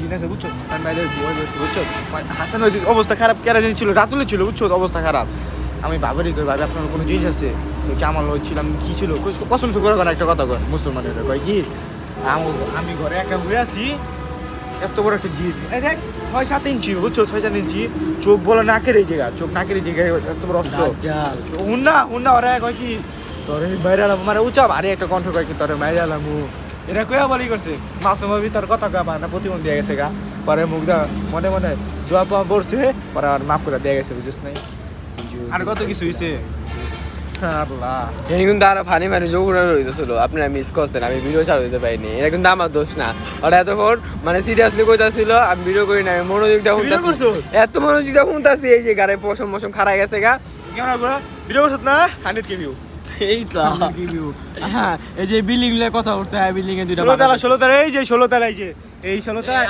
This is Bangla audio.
সিন আছে বুঝছো হাসান ভাইদের বই বসে বুঝছো হাসান ভাই অবস্থা খারাপ কেরাজিন ছিল রাতুলে ছিল বুঝছো অবস্থা খারাপ আমি বাবারই কই ভাবি আপনার কোনো জিনিস আছে কি আমার হচ্ছিলাম কি ছিল কসম সে করে একটা কথা কয় মুসলমানের কয় কি আমি ঘরে একা হয়ে আছি এত বড় একটা জিনিস এই দেখ 6-7 ইঞ্চি বুঝছো 6-7 ইঞ্চি চোখ বলে নাকের এই জায়গা চোখ নাকের এই জায়গায় এত বড় অস্ত্র হুন্না ওরা কয় কি তোর বাইরে আলাম মানে উচাপ আরে একটা কণ্ঠ কয় কি তোর বাইরে আলাম এরা কয়া বলি করছে মাসুম ভাবি তার কথা কয়া না প্রতিবন্ধ দিয়ে গেছে গা পরে মুখ দা মনে মনে দোয়া পাওয়া পড়ছে পরে আর মাফ করে দিয়ে গেছে বুঝছিস নাই আর কত কিছু হয়েছে আল্লাহ এখানে কিন্তু আরো ফানি ফানি যোগগুলো রয়েছিল আপনারা মিস করছেন আমি ভিডিও চালু দিতে পারিনি এটা কিন্তু আমার দোষ না ওরা এতক্ষণ মানে সিরিয়াসলি কইতাছিল আমি ভিডিও করি না আমি মনোযোগ দিয়ে শুনতাছি এত মনোযোগ দিয়ে শুনতাছি এই যে গাড়ি পশম মশম খারাপ গেছে গা কেমন বড় ভিডিও করছ না 100 কে ভিউ এই তো হ্যাঁ এই যে বিল্ডিং এর কথা উঠছে বিল্ডিং এ দুইটা 16 তলা এই যে 16 তলা এই যে এই 16 তলা